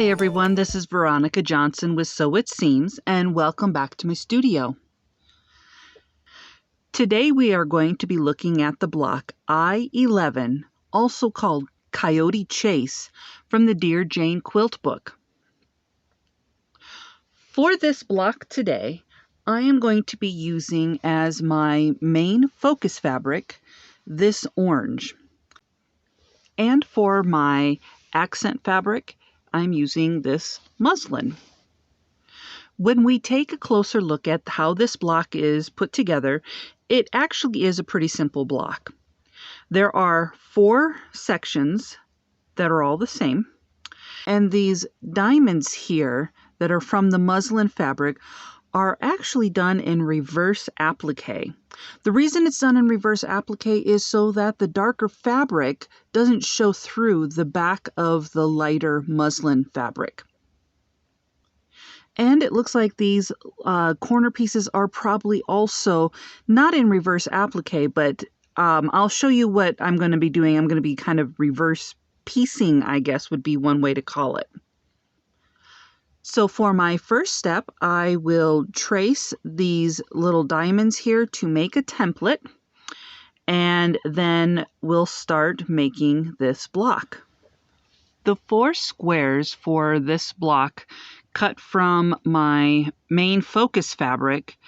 Hi everyone, this is Veronica Johnson with Sew It Seams, and welcome back to my studio. Today we are going to be looking at the block I-11, also called Coyote Chase, from the Dear Jane quilt book. For this block today, I am going to be using as my main focus fabric this orange. And for my accent fabric, I'm using this muslin. When we take a closer look at how this block is put together, it actually is a pretty simple block. There are 4 sections that are all the same, and these diamonds here that are from the muslin fabric are actually done in reverse applique. The reason it's done in reverse applique is so that the darker fabric doesn't show through the back of the lighter muslin fabric. And it looks like these corner pieces are probably also not in reverse applique, but I'll show you what I'm going to be doing. I'm going to be kind of reverse piecing, I guess would be one way to call it. So for my first step, I will trace these little diamonds here to make a template, and then we'll start making this block. The 4 squares for this block, cut from my main focus fabric,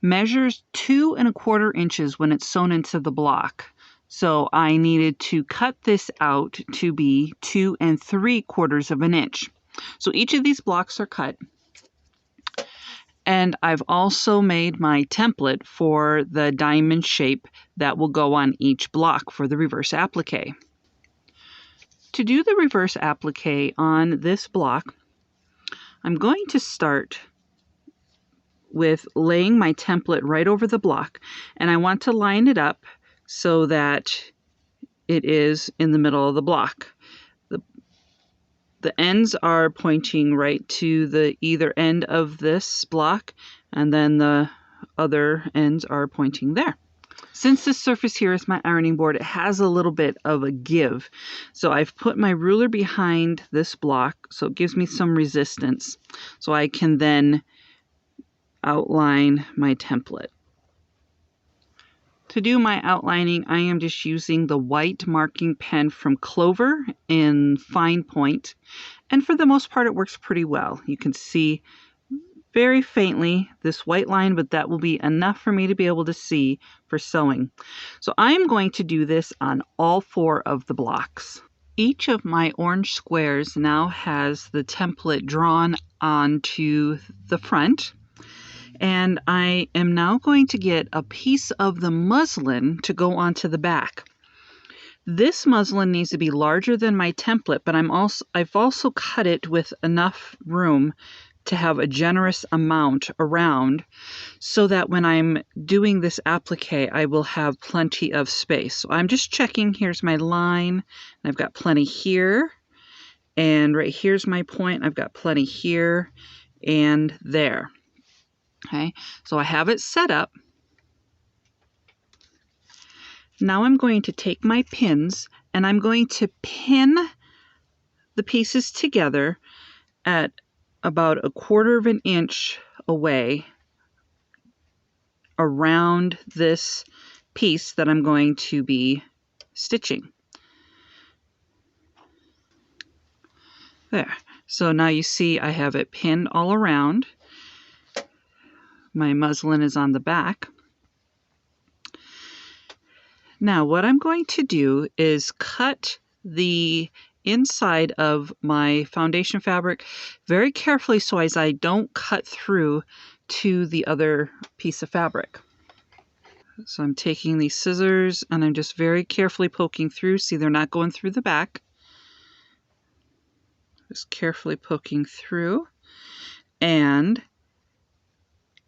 measures 2 1/4 inches when it's sewn into the block. So I needed to cut this out to be 2 3/4 inches. So each of these blocks are cut. And I've also made my template for the diamond shape that will go on each block for the reverse applique. To do the reverse applique on this block, I'm going to start with laying my template right over the block, and I want to line it up so that it is in the middle of the block. The ends are pointing right to the either end of this block, and then the other ends are pointing there. Since this surface here is my ironing board, it has a little bit of a give. So I've put my ruler behind this block, so it gives me some resistance, so I can then outline my template. To do my outlining, I am just using the white marking pen from Clover in fine point, and for the most part it works pretty well. You can see very faintly this white line, but that will be enough for me to be able to see for sewing. So I'm going to do this on all 4 of the blocks. Each of my orange squares now has the template drawn onto the front, and I am now going to get a piece of the muslin to go onto the back. This muslin needs to be larger than my template, but I've also cut it with enough room to have a generous amount around so that when I'm doing this applique, I will have plenty of space. So I'm just checking, here's my line, and I've got plenty here, and right here's my point, I've got plenty here and there. Okay, so I have it set up. Now I'm going to take my pins and I'm going to pin the pieces together at about 1/4 inch away around this piece that I'm going to be stitching. There. So now you see I have it pinned all around. My muslin is on the back. Now what I'm going to do is cut the inside of my foundation fabric very carefully so as I don't cut through to the other piece of fabric. So I'm taking these scissors and I'm just very carefully poking through. See, they're not going through the back. Just carefully poking through, and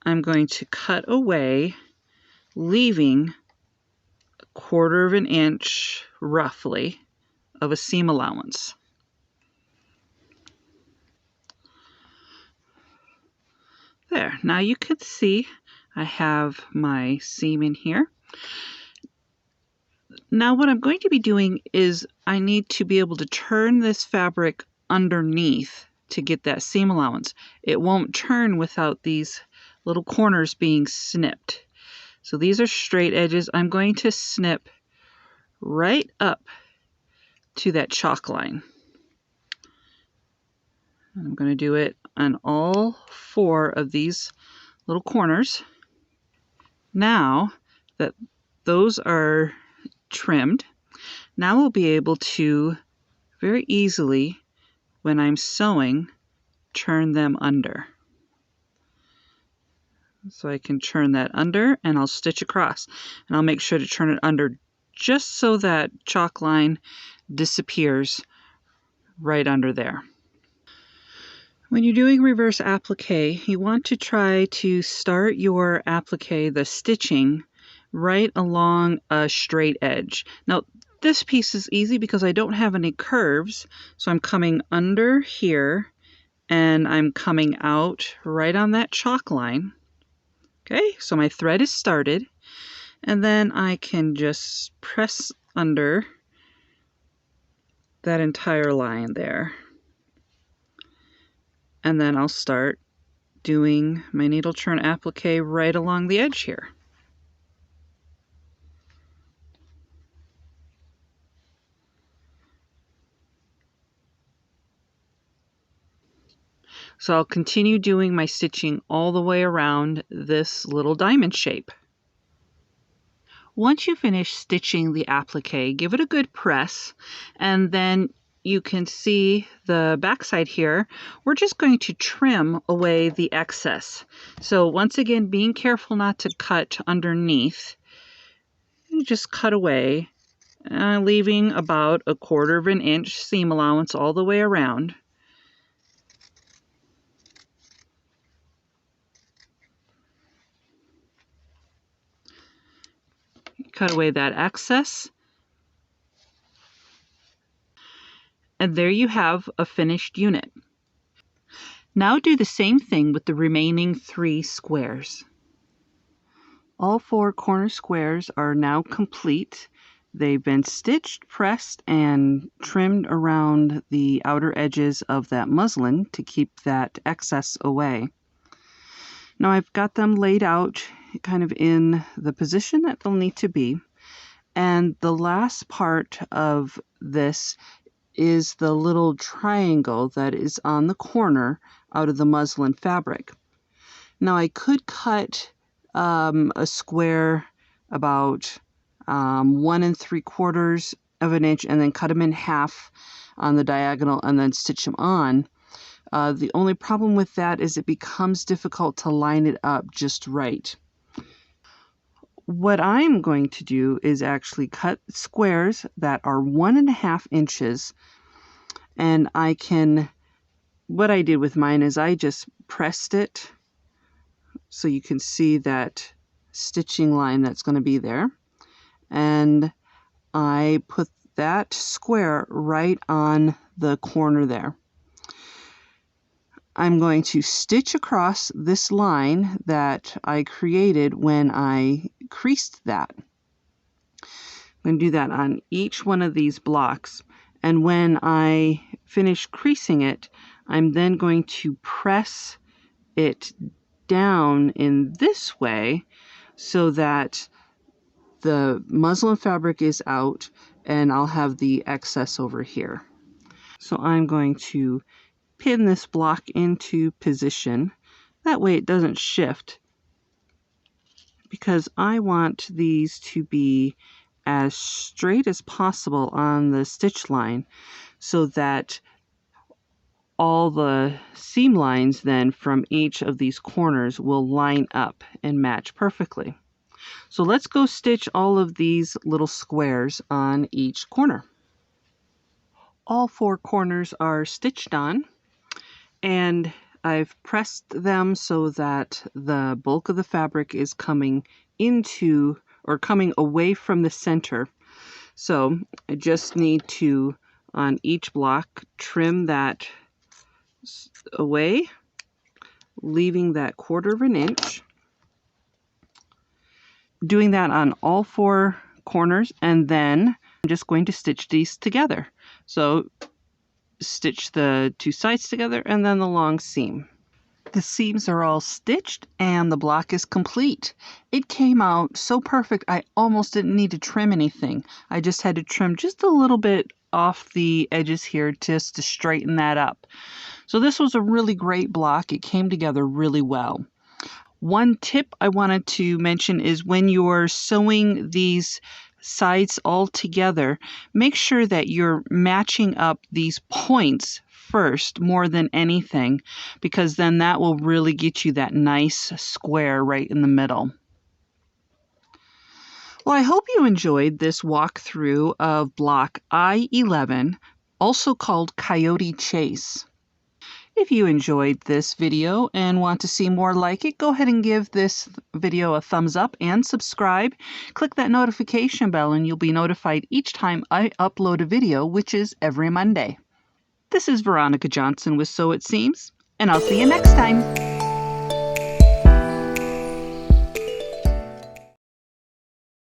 I'm going to cut away, leaving 1/4 inch roughly of a seam allowance. There, now you can see I have my seam in here. Now what I'm going to be doing is I need to be able to turn this fabric underneath to get that seam allowance. It won't turn without these little corners being snipped. So these are straight edges. I'm going to snip right up to that chalk line. I'm going to do it on all 4 of these little corners. Now that those are trimmed, now we'll be able to very easily, when I'm sewing, turn them under. So I can turn that under and I'll stitch across. And I'll make sure to turn it under just so that chalk line disappears right under there. When you're doing reverse applique, you want to try to start your applique, the stitching, right along a straight edge. Now, this piece is easy because I don't have any curves, so I'm coming under here and I'm coming out right on that chalk line. Okay, so my thread is started, and then I can just press under that entire line there. And then I'll start doing my needle turn applique right along the edge here. So I'll continue doing my stitching all the way around this little diamond shape. Once you finish stitching the applique, give it a good press, and then you can see the backside here. We're just going to trim away the excess. So once again, being careful not to cut underneath, you just cut away, leaving about 1/4 of an inch seam allowance all the way around. Cut away that excess. And there you have a finished unit. Now do the same thing with the remaining 3 squares. All 4 corner squares are now complete. They've been stitched, pressed, and trimmed around the outer edges of that muslin to keep that excess away. Now I've got them laid out kind of in the position that they'll need to be. And the last part of this is the little triangle that is on the corner out of the muslin fabric. Now I could cut a square about 1 3/4 of an inch and then cut them in half on the diagonal and then stitch them on. The only problem with that is it becomes difficult to line it up just right. What I'm going to do is actually cut squares that are 1 1/2 inches, and what I did with mine is I just pressed it so you can see that stitching line that's going to be there, and I put that square right on the corner there. I'm going to stitch across this line that I created when I creased that. I'm going to do that on each one of these blocks, and when I finish creasing it, I'm then going to press it down in this way so that the muslin fabric is out and I'll have the excess over here. So I'm going to pin this block into position. That way it doesn't shift, because I want these to be as straight as possible on the stitch line so that all the seam lines then from each of these corners will line up and match perfectly. So let's go stitch all of these little squares on each corner. All 4 corners are stitched on, and I've pressed them so that the bulk of the fabric is coming into or coming away from the center. So I just need to, on each block, trim that away, leaving that 1/4 of an inch. Doing that on all 4 corners, and then I'm just going to stitch these together. So stitch the two sides together and then the long seam. The seams are all stitched and the block is complete. It came out so perfect I almost didn't need to trim anything. I just had to trim just a little bit off the edges here just to straighten that up. So this was a really great block. It came together really well. One tip I wanted to mention is when you're sewing these sides all together, make sure that you're matching up these points first more than anything, because then that will really get you that nice square right in the middle. Well, I hope you enjoyed this walkthrough of block I-11, also called Coyote Chase. If you enjoyed this video and want to see more like it, go ahead and give this video a thumbs up and subscribe. Click that notification bell and you'll be notified each time I upload a video, which is every Monday. This is Veronica Johnson with Sew It Seams, and I'll see you next time.